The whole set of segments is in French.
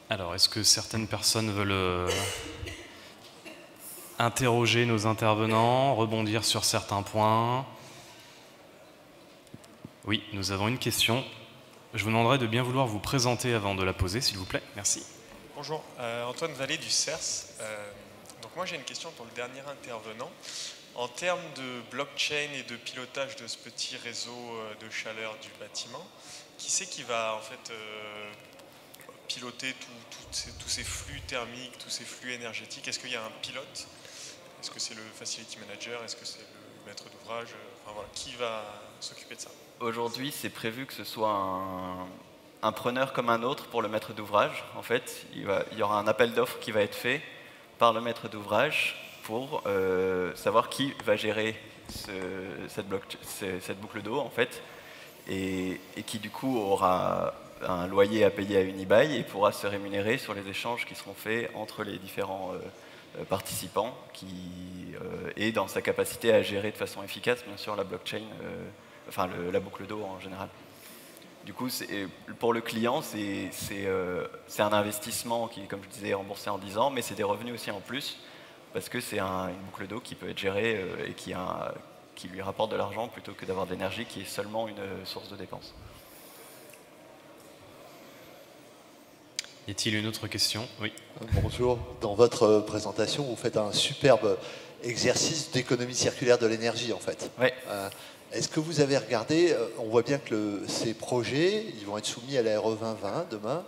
Alors, est-ce que certaines personnes veulent interroger nos intervenants, rebondir sur certains points? Oui, nous avons une question. Je vous demanderai de bien vouloir vous présenter avant de la poser, s'il vous plaît. Merci. Bonjour, Antoine Vallée du CERS. Donc moi j'ai une question pour le dernier intervenant. En termes de blockchain et de pilotage de ce petit réseau de chaleur du bâtiment, qui c'est qui va en fait piloter tous ces flux thermiques, tous ces flux énergétiques? Est-ce qu'il y a un pilote? Est-ce que c'est le facility manager? Est-ce que c'est le maître d'ouvrage? Enfin, voilà, qui va s'occuper de ça? Aujourd'hui, c'est prévu que ce soit un preneur comme un autre pour le maître d'ouvrage. En fait, il y aura un appel d'offres qui va être fait par le maître d'ouvrage pour savoir qui va gérer cette boucle d'eau, en fait, et qui du coup aura un loyer à payer à Unibail et pourra se rémunérer sur les échanges qui seront faits entre les différents participants, et dans sa capacité à gérer de façon efficace, bien sûr, la blockchain, la boucle d'eau en général. Du coup, pour le client, c'est un investissement qui, comme je disais, est remboursé en 10 ans, mais c'est des revenus aussi en plus, parce que c'est une boucle d'eau qui peut être gérée et qui lui rapporte de l'argent plutôt que d'avoir de l'énergie qui est seulement une source de dépense. Y a-t-il une autre question? Oui. Bonjour. Dans votre présentation, vous faites un superbe exercice d'économie circulaire de l'énergie, en fait. Oui. Est-ce que vous avez regardé, on voit bien que ces projets, ils vont être soumis à la RE 2020 demain.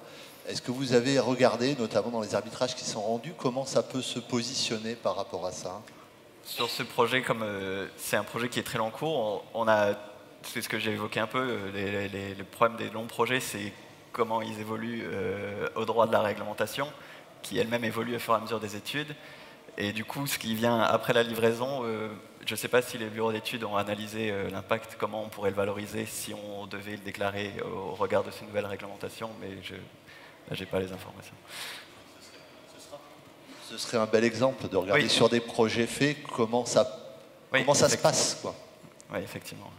Est-ce que vous avez regardé, notamment dans les arbitrages qui sont rendus, comment ça peut se positionner par rapport à ça? Sur ce projet, comme c'est un projet qui est très long cours, c'est ce que j'ai évoqué un peu, les problèmes des longs projets, c'est comment ils évoluent au droit de la réglementation, qui elle-même évolue au fur et à mesure des études. Et du coup, ce qui vient après la livraison, je ne sais pas si les bureaux d'études ont analysé l'impact, comment on pourrait le valoriser si on devait le déclarer au regard de ces nouvelles réglementations, mais là, je n'ai pas les informations. Ce serait un bel exemple de regarder sur des projets faits comment ça se passe, quoi. Oui, effectivement.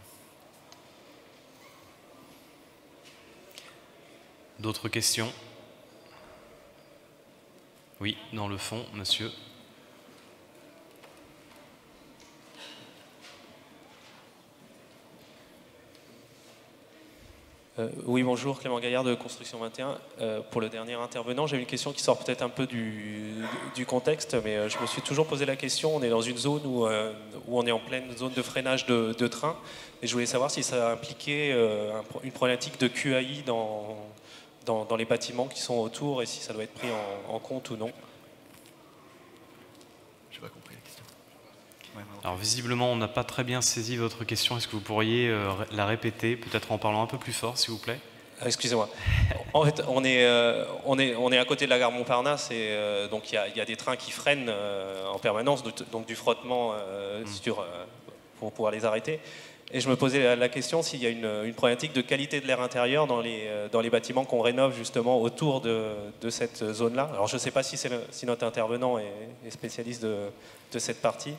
D'autres questions? Oui, dans le fond, monsieur. Oui, bonjour, Clément Gaillard de Construction 21. Pour le dernier intervenant, j'ai une question qui sort peut-être un peu du contexte, mais je me suis toujours posé la question. On est dans une zone où on est en pleine zone de freinage de train, et je voulais savoir si ça impliquait une problématique de QAI dans les bâtiments qui sont autour, et si ça doit être pris en compte ou non. Je n'ai pas compris la question. Alors visiblement, on n'a pas très bien saisi votre question. Est-ce que vous pourriez la répéter, peut-être en parlant un peu plus fort, s'il vous plaît? Excusez-moi. En fait, on est à côté de la gare Montparnasse, et donc il y a des trains qui freinent en permanence, donc du frottement pour pouvoir les arrêter. Et je me posais la question s'il y a une problématique de qualité de l'air intérieur dans les bâtiments qu'on rénove justement autour de cette zone-là. Alors je ne sais pas si notre intervenant est spécialiste de cette partie.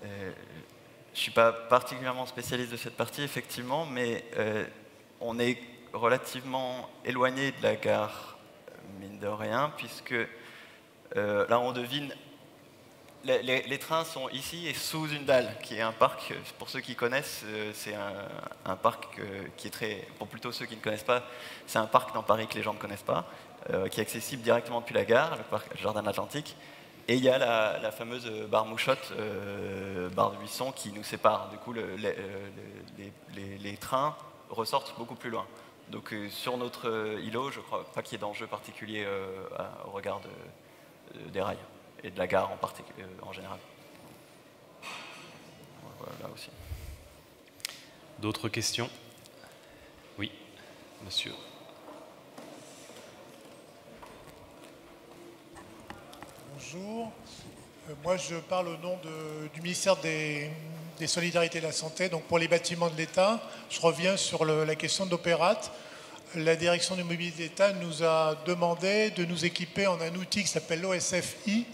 Je ne suis pas particulièrement spécialiste de cette partie, effectivement, mais on est relativement éloigné de la gare, mine de rien, puisque là on devine, les trains sont ici et sous une dalle, qui est un parc, pour ceux qui connaissent, c'est un parc qui est très, pour plutôt ceux qui ne connaissent pas, c'est un parc dans Paris que les gens ne connaissent pas, qui est accessible directement depuis la gare, le parc Jardin de l'Atlantique. Et il y a la fameuse barre Mouchotte, barre de Buisson, qui nous sépare. Du coup, les trains ressortent beaucoup plus loin. Donc sur notre îlot, je ne crois pas qu'il y ait d'enjeu particulier au regard des rails et de la gare en général. Voilà, là aussi. D'autres questions? Oui, monsieur. Bonjour. Moi, je parle au nom du ministère des Solidarités et de la Santé. Donc, pour les bâtiments de l'État, je reviens sur la question d'Opérate. La direction du mobilier de l'État nous a demandé de nous équiper en un outil qui s'appelle l'OSFI,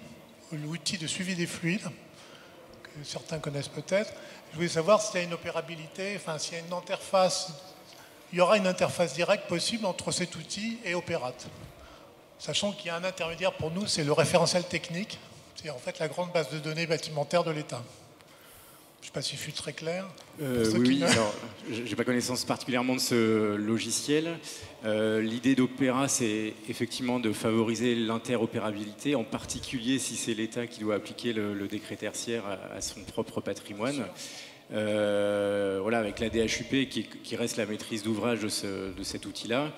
l'outil de suivi des fluides, que certains connaissent peut-être. Je voulais savoir s'il y a une opérabilité, enfin, s'il y a une interface, il y aura une interface directe possible entre cet outil et Opérate. sachant qu'il y a un intermédiaire pour nous, c'est le référentiel technique, c'est en fait la grande base de données bâtimentaire de l'État. Je ne sais pas si je suis très clair. Oui, alors je n'ai pas connaissance particulièrement de ce logiciel. L'idée d'Opéra, c'est effectivement de favoriser l'interopérabilité, en particulier si c'est l'État qui doit appliquer le décret tertiaire à son propre patrimoine. Voilà, avec la DHUP qui reste la maîtrise d'ouvrage de cet outil-là,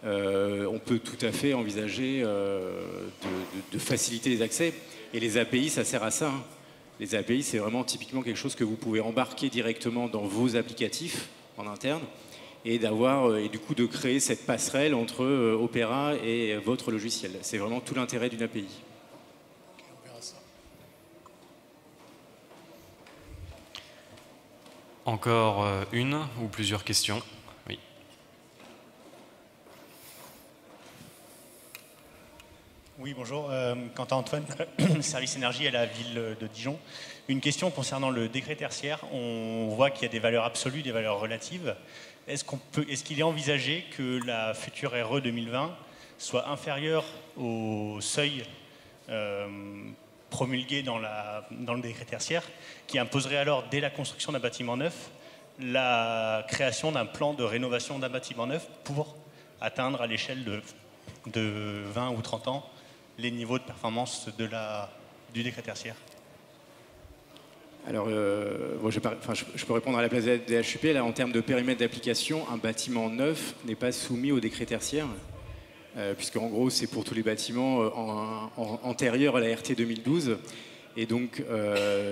on peut tout à fait envisager de faciliter les accès. Et les API, ça sert à ça. Hein. Les API, c'est vraiment typiquement quelque chose que vous pouvez embarquer directement dans vos applicatifs en interne et du coup de créer cette passerelle entre Opéra et votre logiciel. C'est vraiment tout l'intérêt d'une API. Okay, on verra ça. Encore une ou plusieurs questions? Oui. Oui, bonjour. Quentin Antoine, service énergie à la ville de Dijon. Une question concernant le décret tertiaire. On voit qu'il y a des valeurs absolues, des valeurs relatives. Est-ce qu'il est envisagé que la future RE 2020 soit inférieure au seuil promulgué dans le décret tertiaire, qui imposerait alors, dès la construction d'un bâtiment neuf, la création d'un plan de rénovation d'un bâtiment neuf pour atteindre à l'échelle de 20 ou 30 ans les niveaux de performance du décret tertiaire? Alors, je peux répondre à la place de la DHUP. Là, en termes de périmètre d'application, un bâtiment neuf n'est pas soumis au décret tertiaire, puisque en gros, c'est pour tous les bâtiments antérieurs à la RT 2012. Et donc,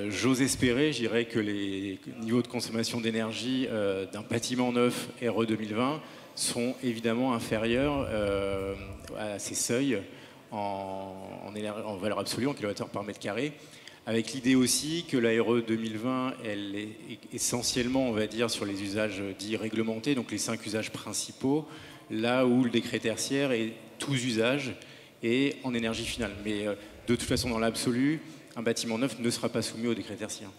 j'ose espérer, je dirais, que les niveaux de consommation d'énergie d'un bâtiment neuf RE 2020 sont évidemment inférieurs à ces seuils en valeur absolue, en kilowattheure par mètre carré, avec l'idée aussi que la RE 2020, elle est essentiellement, on va dire, sur les usages dits réglementés, donc les 5 usages principaux, là où le décret tertiaire est tous usages et en énergie finale. Mais de toute façon, dans l'absolu, un bâtiment neuf ne sera pas soumis au décret tertiaire.